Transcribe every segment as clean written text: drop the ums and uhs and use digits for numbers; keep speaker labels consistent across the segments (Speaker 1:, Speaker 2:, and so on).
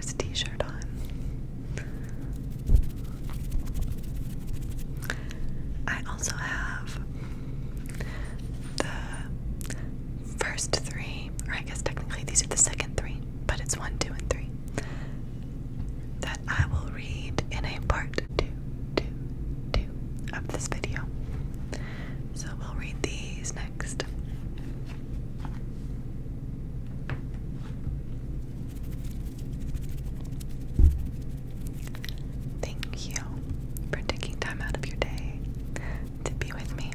Speaker 1: Wars t-shirt on. I also have the first three, or I guess technically these are the second three, but it's 1, 2, and 3, that I will read in a part 2 of this video. So we'll read these next. Thank you for taking time out of your day to be with me.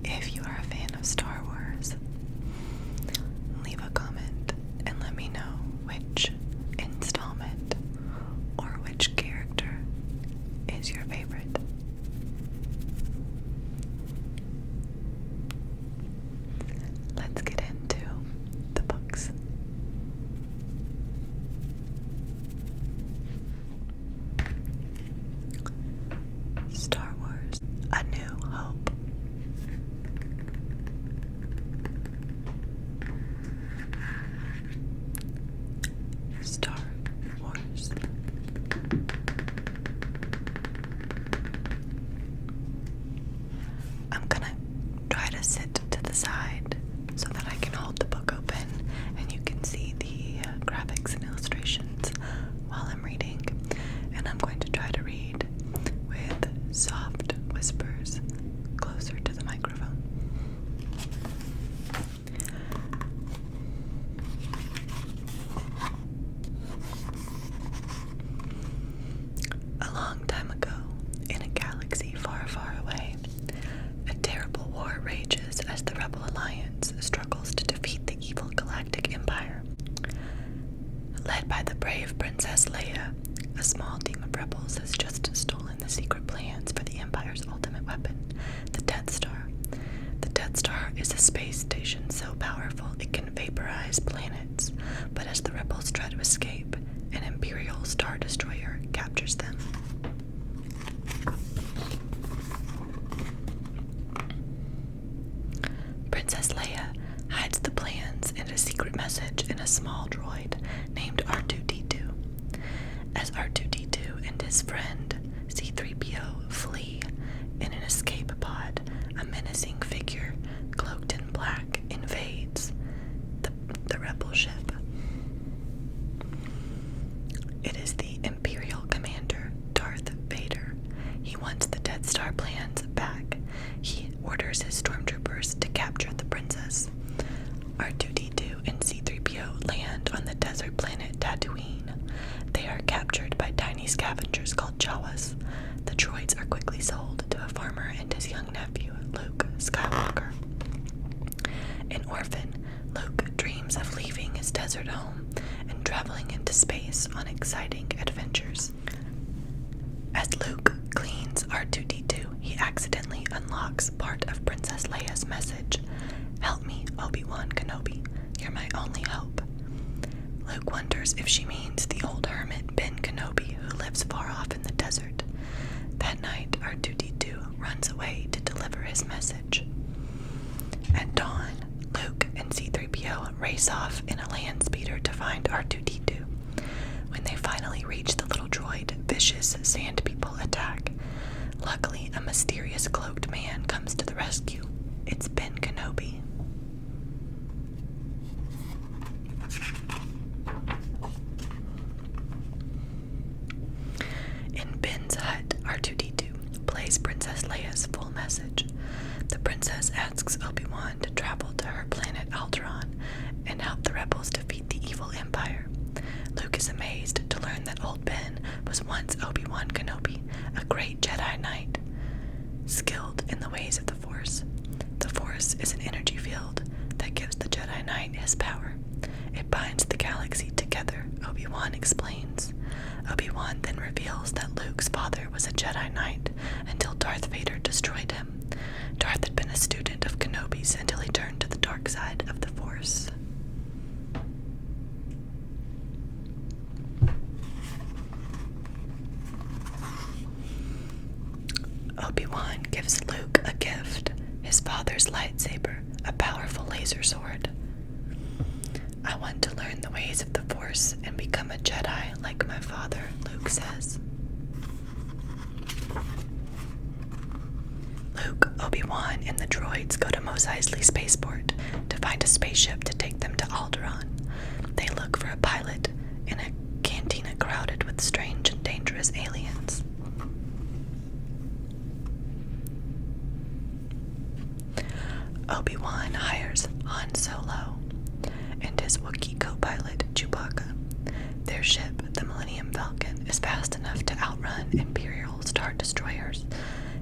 Speaker 1: If you are a fan of Star Wars, leave a comment and let me know which installment or which character is your favorite. Let's get into the books. Star Wars: A New Hope. Star Wars. I'm gonna try to sit to the side so that I can hold the book open and you can see the graphics and illustrations while I'm reading. And I'm going to try to read with soft whispers closer to the microphone. A long time ago, in a galaxy far, far away, a terrible war rages as the Rebel Alliance struggles to defeat the evil Galactic Empire. Led by the brave Princess Leia, a small team of rebels has just stolen the secret plans for the Empire's ultimate weapon, the Death Star. The Death Star is a space station so powerful it can vaporize planets, but as the rebels try to escape, an Imperial Star Destroyer captures them. Princess Leia hides the plans and a secret message in a small droid named R2-D2. As R2-D2 and his friend C-3PO flee in an escape pod, a menacing figure cloaked in black invades the rebel ship. It is the Imperial commander, Darth Vader. He wants the Death Star plans back. He orders his stormtroopers to capture the princess. R2-D2 and C-3PO land on the desert planet Tatooine. They are captured by tiny scavengers called Jawas. The droids are quickly sold to a farmer and his young nephew, Luke Skywalker. An orphan, Luke dreams of leaving his desert home and traveling into space on exciting adventures. As Luke cleans R2-D2, he accidentally unlocks part of Princess Leia's message. "Help me, Obi-Wan Kenobi. You're my only hope." Luke wonders if she means the old hermit Ben Kenobi who lives far off in the desert. That night, R2-D2 runs away to deliver his message. At dawn, Luke and C-3PO race off in a land speeder to find R2-D2. When they finally reach the little droid, vicious sand people attack. Luckily, a mysterious cloaked man comes to the rescue. It's Ben Kenobi. In Ben's hut, R2-D2 plays Princess Leia's full message. The princess asks Obi-Wan to travel to her planet Alderaan and help the rebels defeat the evil empire. Luke is amazed to learn that old Ben was once Obi-Wan Kenobi, a great Jedi Knight, skilled in the ways of the Force. The Force is an energy field that gives the Jedi Knight his power. It binds the galaxy together, Obi-Wan explains. Obi-Wan then reveals that Luke's father was a Jedi Knight until Darth Vader destroyed him. Darth had been a student of Kenobi's until he turned to the dark side of the Force. Obi-Wan gives Luke a gift, his father's lightsaber, a powerful laser sword. I want to learn the ways of the Force and become a Jedi like my father, Luke says. Luke, Obi-Wan, and the droids go to Mos Eisley Spaceport to find a spaceship to take them to Alderaan. They look for a pilot in a cantina crowded with strange and dangerous aliens. Obi-Wan hires Han Solo and his Wookiee co-pilot Chewbacca. Their ship, the Millennium Falcon, is fast enough to outrun Imperial Star Destroyers.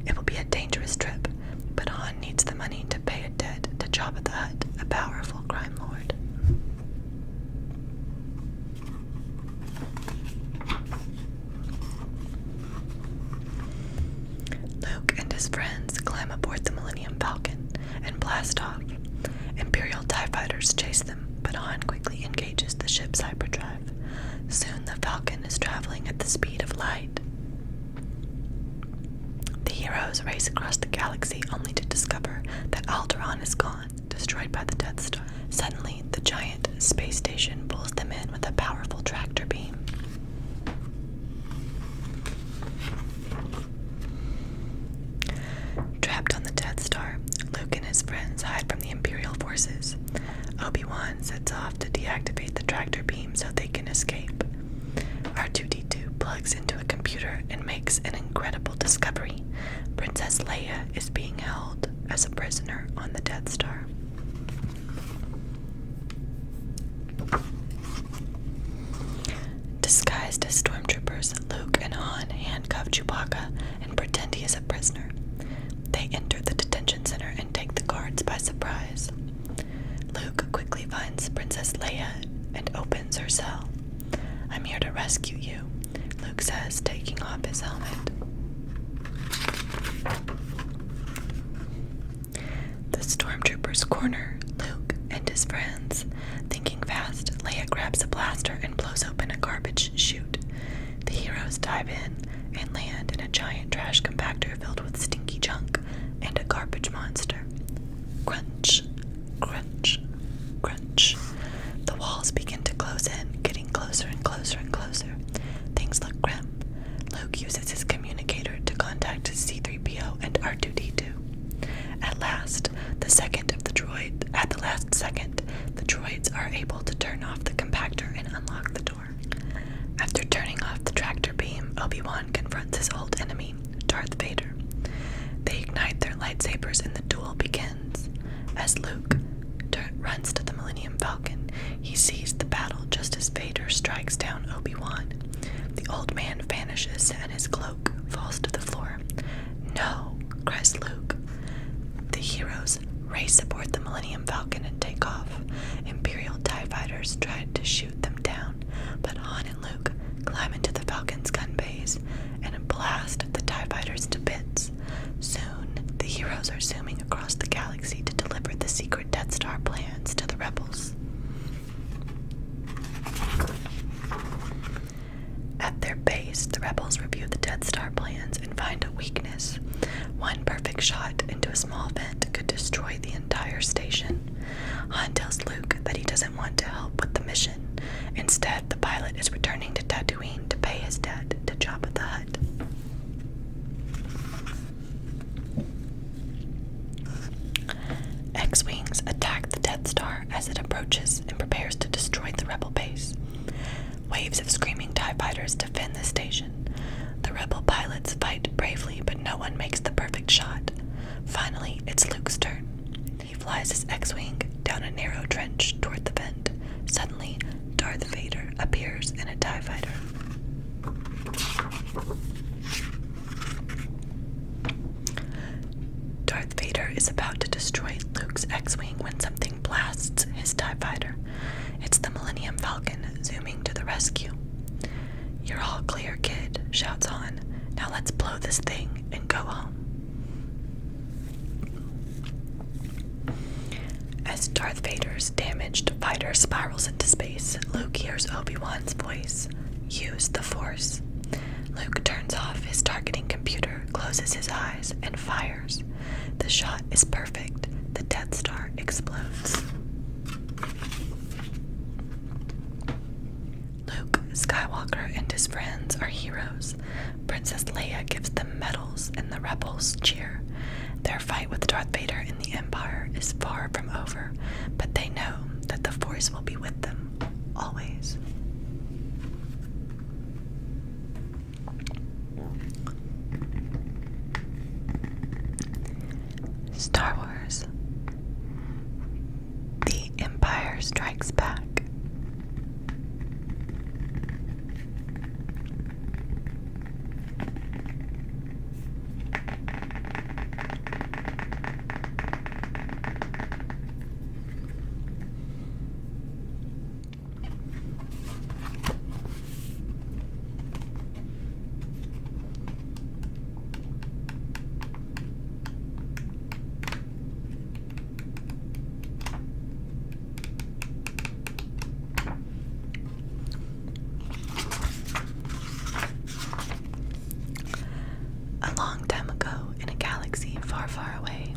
Speaker 1: It will be a dangerous trip, but Han needs the money to pay a debt to Jabba the Hutt, a powerful crime lord. Luke and his friends climb aboard the Millennium Falcon and blast off. Imperial TIE fighters chase them, but Han quickly engages the ship's hyperdrive. Soon the Falcon is traveling at the speed of light. The heroes race across the galaxy only to discover that Alderaan is gone, destroyed by the Death Star. Suddenly, the giant space station pulls them in with a powerful tractor beam. Trapped on the Death Star, Luke and his friends hide from the Imperial forces. Obi-Wan sets off to deactivate the tractor beam so they can escape. R2-D2 plugs into a computer and makes an incredible discovery. Princess Leia is being held as a prisoner on the Death Star. Disguised as stormtroopers, Luke and Han handcuff Chewbacca and pretend he is a prisoner. They enter the detention center and take the guards by surprise. Luke quickly finds Princess Leia and opens her cell. "I'm here to rescue you," Luke says, taking off his helmet. The stormtroopers corner Luke and his friends. Thinking fast, Leia grabs a blaster and blows open a garbage chute. The heroes dive in and land in a giant trash compactor filled with stinky junk and a garbage monster. Crunch, crunch, crunch. The walls begin to close in, getting closer and closer and closer. Things look grim. Luke uses his communicator to contact C-3PO and R2-D2. At the last second, the droids are able to turn off the compactor and unlock the door. After turning off the tractor beam, Obi-Wan confronts his old enemy, Darth Vader. They ignite their lightsabers and the duel begins. As Luke runs to the Millennium Falcon, he sees the battle just as Vader strikes down Obi-Wan. The old man vanishes and his cloak falls to the floor. "No!" cries Luke. The heroes race aboard the Millennium Falcon and take off. Imperial TIE fighters tried to shoot them down, but Han and Luke climb into the Falcon's gun bays and blast the TIE fighters to bits. Soon, the heroes are zooming across the galaxy to deliver the secret Death Star plans to the rebels. At their base, the rebels review the Death Star plans and find a weakness. One perfect shot into a small vent could destroy the entire station. Han tells Luke that he doesn't want to help with the mission. Instead, the pilot is returning to Tatooine to pay his debt to Jabba the Hutt. X-Wings attack the Death Star as it approaches and prepares to destroy the rebel base. Waves of screaming TIE fighters defend the station. The rebel pilots fight bravely, but no one makes the perfect shot. Finally, it's Luke's turn. He flies his X-Wing down a narrow trench toward the vent. Suddenly, Darth Vader appears in a TIE fighter. Darth Vader is about to destroy Luke's X-Wing when something blasts his TIE fighter. It's the Millennium Falcon zooming to the rescue. "You're all clear, kid," shouts Han. "Now let's blow this thing and go home." As Darth Vader's damaged fighter spirals into space, Luke hears Obi-Wan's voice. "Use the Force." Luke turns off his targeting computer, closes his eyes, and fires. The shot is perfect. The Death Star explodes. Skywalker and his friends are heroes. Princess Leia gives them medals and the rebels cheer. Their fight with Darth Vader in the Empire is far from over, but they know that the Force will be with them always. Star Wars: The Empire Strikes Back. A long time ago, in a galaxy far, far away,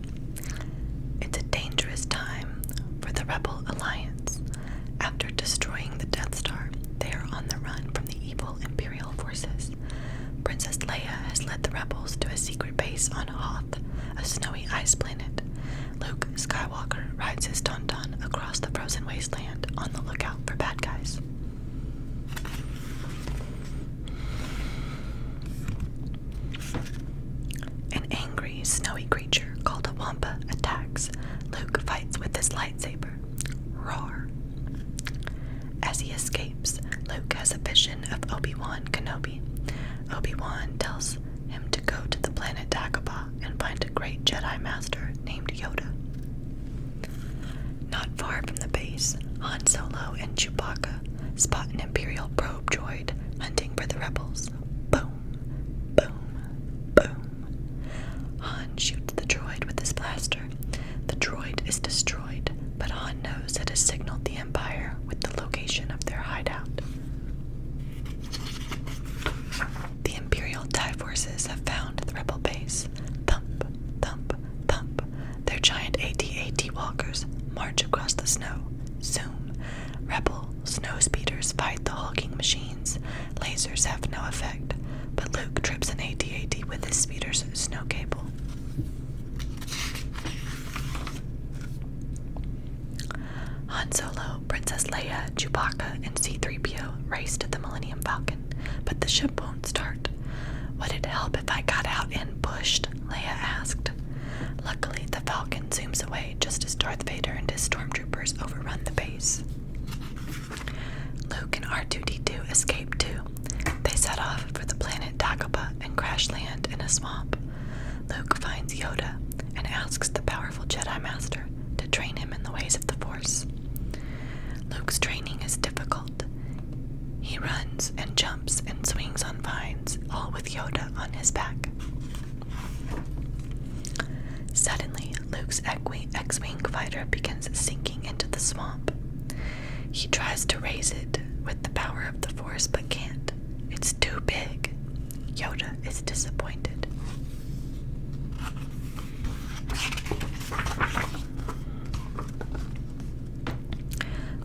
Speaker 1: it's a dangerous time for the Rebel Alliance. After destroying the Death Star, they are on the run from the evil Imperial forces. Princess Leia has led the rebels to a secret base on Hoth, a snowy ice planet. Luke Skywalker rides his Tauntaun across the frozen wasteland on the lookout for bad guys. An angry, snowy creature called a Wampa attacks. Luke fights with his lightsaber. Roar. As he escapes, Luke has a vision of Obi-Wan Kenobi. Obi-Wan tells him to go to the planet Dagobah and find a great Jedi Master named Yoda. Not far from the base, Han Solo and Chewbacca spot an Imperial probe droid hunting for the rebels. Boom, boom, boom. Han shoots the droid with his blaster. The droid is destroyed, but Han knows it has signaled the Empire with the location of their hideout. The Imperial TIE forces have found the rebel base. Thump, thump, thump. Their giant AT-AT walkers march across the snow. Zoom. Rebel snow speeders fight the hulking machines. Lasers have no effect, but Luke trips an AT-AT with his speeder's snow cable. Han Solo, Princess Leia, Chewbacca, and C-3PO race to the Millennium Falcon, but the ship won't start. Would it help if I got out and pushed? Leia asked. Luckily, the Falcon zooms away just as Darth Vader and his stormtroopers overrun the base. Luke and R2-D2 escape too. They set off for the planet Dagobah and crash land in a swamp. Luke finds Yoda and asks the powerful Jedi Master to train him in the ways of the Force. Luke's training is difficult. He runs and jumps and swings on vines, all with Yoda on his back. Suddenly, Luke's X-Wing fighter begins sinking into the swamp. He tries to raise it with the power of the Force, but can't. It's too big. Yoda is disappointed.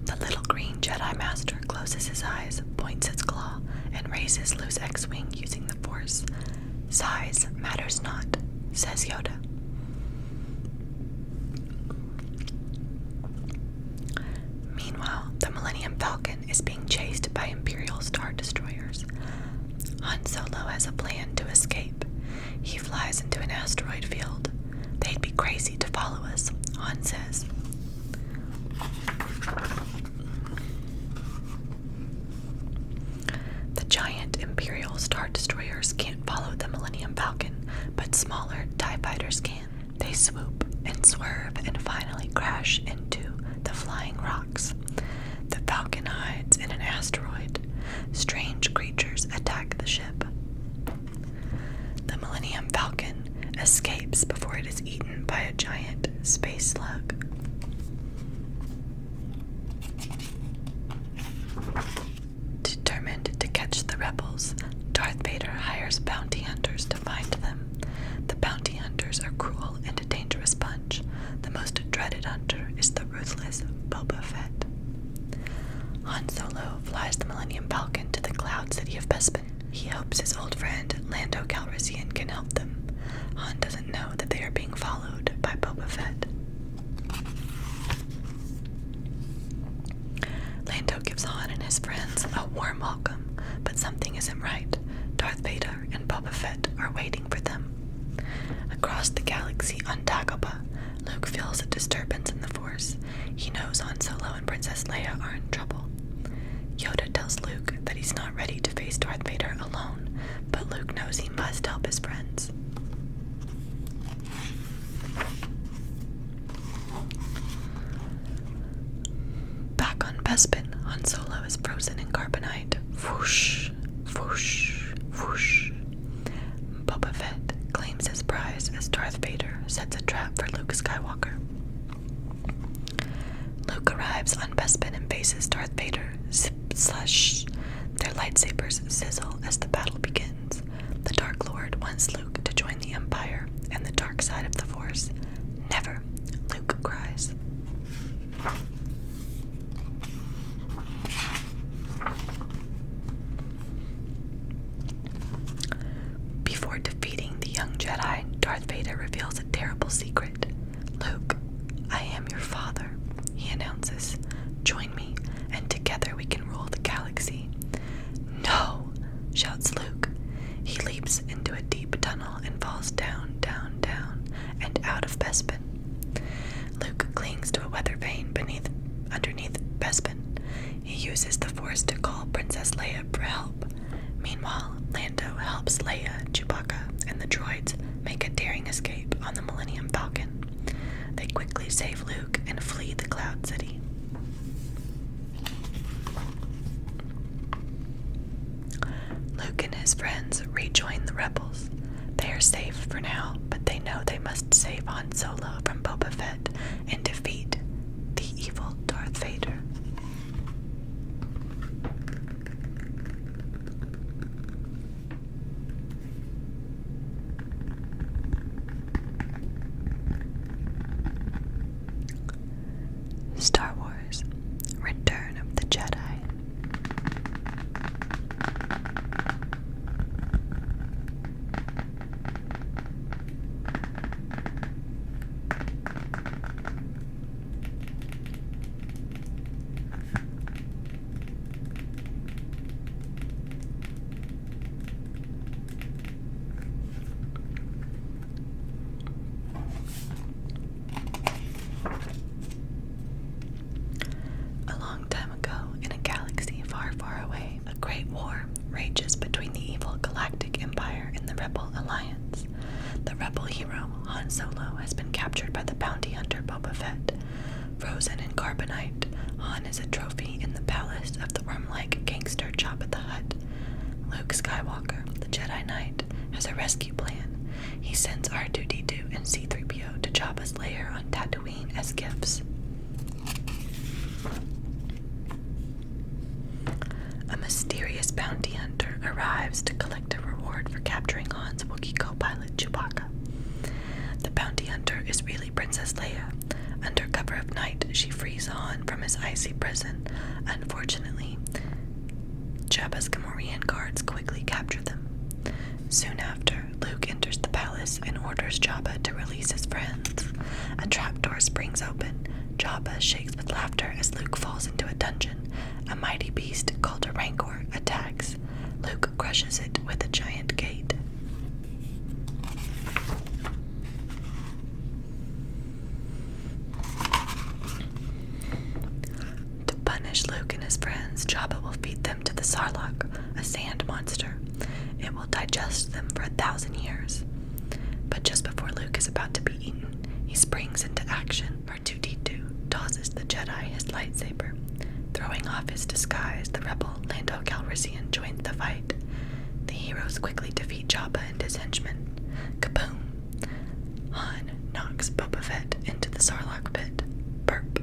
Speaker 1: The little green Jedi Master closes his eyes, points its claw, and raises Luke's X-Wing using the Force. Size matters not, says Yoda. Meanwhile, the Millennium Falcon is being chased by Imperial Star Destroyers. Han Solo has a plan to escape. He flies into an asteroid field. They'd be crazy to follow us, Han says. The giant Imperial Star Destroyers can't follow the Millennium Falcon, but smaller TIE fighters can. They swoop and swerve and finally crash into the flying rocks. The Falcon hides in an asteroid. Strange creatures attack the ship. The Millennium Falcon escapes before it is eaten by a giant space slug. Determined to catch the rebels, Darth Vader hires bounty hunters to find them. The bounty hunters are cruel and a dangerous bunch. The most dreaded hunter is the Han Solo flies the Millennium Falcon to the cloud city of Bespin. He hopes his old friend Lando Calrissian can help them. Han doesn't know that they are being followed by Boba Fett. Lando gives Han and his friends a warm welcome, but something isn't right. Darth Vader and Boba Fett are waiting for them. Across the galaxy on Dagobah, Luke feels a disturbance in the Force. He knows Han Solo and Princess Leia are in trouble. Yoda tells Luke that he's not ready to face Darth Vader alone, but Luke knows he must help his friends. Back on Bespin, Han Solo is frozen in carbonite. Whoosh, whoosh, whoosh. Boba Fett claims his prize as Darth Vader sets a trap for Luke Skywalker. Luke arrives on Bespin and faces Darth Vader. Zip, slush. Their lightsabers sizzle as the battle begins. The Dark Lord wants Luke to join the Empire and the dark side of the Force. Never, Luke cries. Before defeating the young Jedi, Darth Vader reveals a terrible secret. Luke, I am your father, he announces. Join me, and together we can rule the galaxy. No, shouts Luke. He leaps into a deep tunnel and falls down, down, down, and out of Bespin. Luke clings to a weather vane underneath Bespin. He uses the Force to call Princess Leia for help. Meanwhile, Lando helps Leia, Chewbacca, and the droids make a daring escape on the Millennium Falcon. They quickly save Luke and flee the Cloud City. Luke and his friends rejoin the rebels. They are safe for now, but they know they must save Han Solo from Boba Fett and defeat the evil Darth Vader. Star Wars: Return of the Jedi. A long time ago, in a galaxy far, far away, a great war rages between the evil Galactic Empire and the Rebel Alliance. The rebel hero, Han Solo, has been captured by the bounty hunter Boba Fett. Frozen in carbonite, Han is a trophy in the palace of the worm-like gangster Jabba the Hutt. Luke Skywalker, the Jedi Knight, has a rescue plan. He sends R2-D2 and C-3PO to Jabba's lair on Tatooine as gifts. A mysterious bounty hunter arrives to collect a reward for capturing Han's Wookiee co-pilot Chewbacca. The bounty hunter is really Princess Leia. Under cover of night, she frees Han from his icy prison. Unfortunately, Jabba's Gamorrean guards quickly capture them. Soon after, Luke enters the palace and orders Jabba to release his friends. A trapdoor springs open. Jabba shakes with laughter as Luke falls into a dungeon. A mighty beast called a Rancor attacks. Luke crushes it with a giant gate. To punish Luke and his friends, Jabba will feed them to the Sarlacc, a sand monster. It will digest them for 1,000 years. But just before Luke is about to be eaten, he springs into action. R2-D2 tosses the Jedi his lightsaber. Throwing off his disguise, the rebel Lando Calrissian joins the fight. The heroes quickly defeat Jabba and his henchmen. Kaboom! Han knocks Boba Fett into the Sarlacc pit. Burp!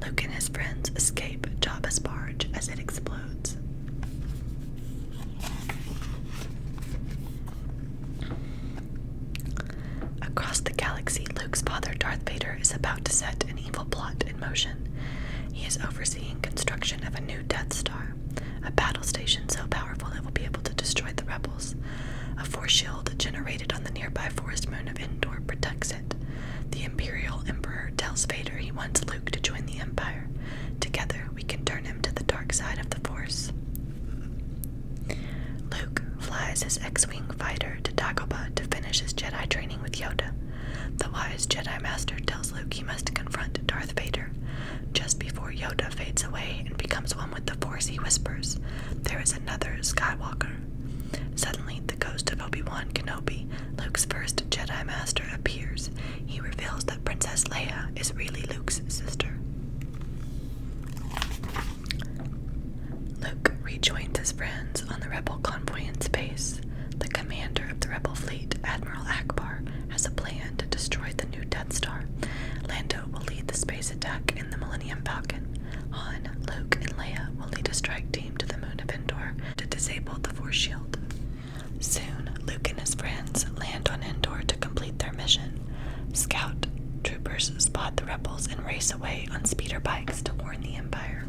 Speaker 1: Luke and his friends escape Jabba's barge as it explodes. Across the galaxy, Luke's father Darth Vader is about to set an evil plot in motion. He He is overseeing construction of a new Death Star, a battle station so powerful it will be able to destroy the rebels. A force shield generated on the nearby forest moon of Endor protects it. The Imperial Emperor tells Vader he wants Luke to join the Empire. Together, we can turn him to the dark side of the Force. Luke flies his X-Wing fighter to Dagobah to finish his Jedi training with Yoda. The wise Jedi Master tells Luke he must confront Darth Vader. Just before Yoda fades away and becomes one with the Force, he whispers, "There is another Skywalker." Suddenly, the ghost of Obi-Wan Kenobi, Luke's first Jedi Master, appears. He reveals that Princess Leia is really Luke's sister. Luke rejoins his friends on the rebel convoy in space. The commander of the rebel fleet, Admiral Akbar, has a plan to destroy the new Death Star. Lando will lead the space attack in the Millennium Falcon. Han, Luke, and Leia will lead a strike team to the moon of Endor to disable the Force shield. Soon, Luke and his friends land on Endor to complete their mission. Scout troopers spot the rebels and race away on speeder bikes to warn the Empire.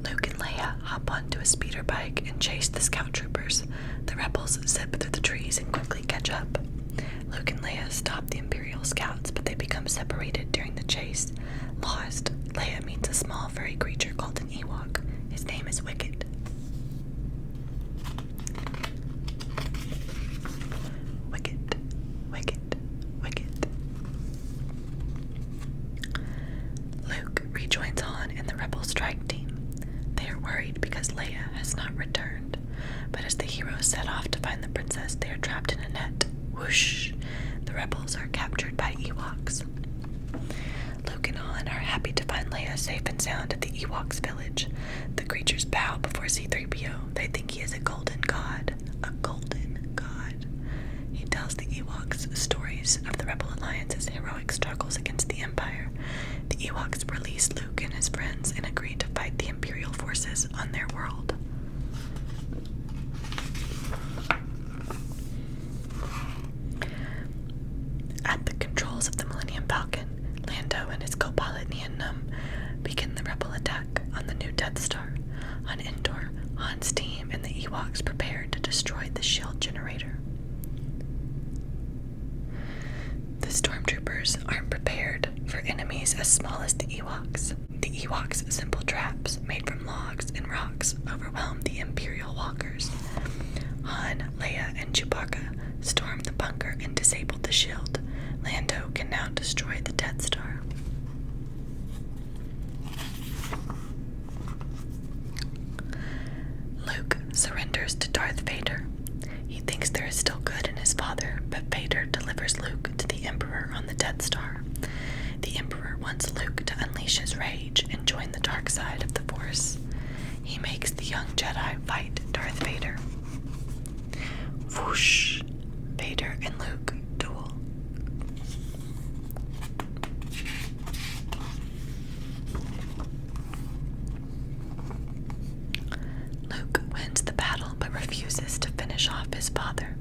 Speaker 1: Luke and Leia hop onto a speeder bike and chase the scout troopers. The rebels zip through the trees and quickly catch up. Luke and Leia stop the Imperial scouts, but they become separated during the chase. Lost, Leia meets a small furry creature called an Ewok. His name is Wicket. Wicket. Luke rejoins Han and the rebel strike team. They are worried because Leia has not returned, but as the heroes set off to find the princess, they are trapped in a net. Whoosh! The rebels are captured by Ewoks. Luke and Han are happy to find Leia safe and sound at the Ewoks' village. The creatures bow before C-3PO. They think he is a golden god. A golden god. He tells the Ewoks stories of the Rebel Alliance's heroic struggles against the Empire. The Ewoks release Luke and his friends and agree to fight the Imperial forces on their world. At the controls of the Millennium Falcon, Lando and his co-pilot Nien Nunb begin the rebel attack on the new Death Star. On Endor, Han's team and the Ewoks prepare to destroy the shield generator. The stormtroopers aren't prepared for enemies as small as the Ewoks. The Ewoks' simple traps, made from logs and rocks, overwhelm the Imperial walkers. Han, Leia, and Chewbacca storm the bunker and disable the shield. Lando can now destroy the Death Star. Luke surrenders to Darth Vader. He thinks there is still good in his father, but Vader delivers Luke to the Emperor on the Death Star. The Emperor wants Luke to unleash his rage and join the dark side of the Force. He makes the young Jedi fight Darth Vader. Whoosh! Vader and Luke duel. Luke wins the battle but refuses to finish off his father.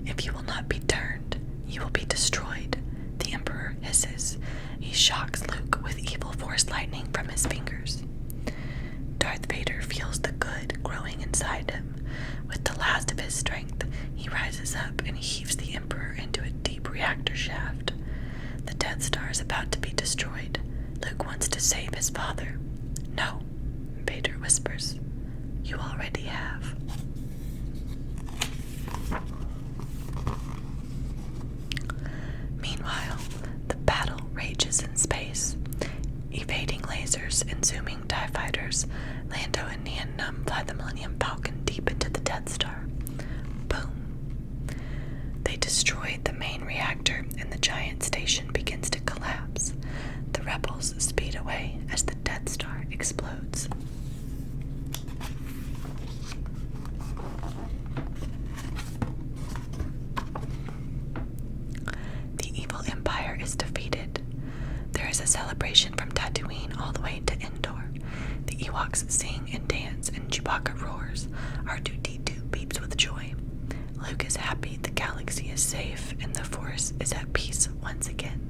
Speaker 1: "If you will not be turned, you will be destroyed," the Emperor hisses. He shocks Luke with evil Force lightning from his fingers. Darth Vader feels the good growing inside him. With the last of his strength, he rises up and heaves the Emperor into a deep reactor shaft. The Death Star is about to be destroyed. Luke wants to save his father. "No," Vader whispers. "You already have." Meanwhile, the battle rages in space. Evading lasers and zooming TIE fighters, Lando and Nien Nunb fly the Millennium Falcon deep into the Death Star. Boom. They destroy the main reactor and the giant station begins to collapse. The rebels speed away as the Death Star explodes. The evil Empire is defeated. There is a celebration from Tatooine all the way to Endor. The Ewoks sing and dance and Chewbacca roars. R2-D2 beeps with joy. Luke is happy the galaxy is safe and the Force is at peace once again.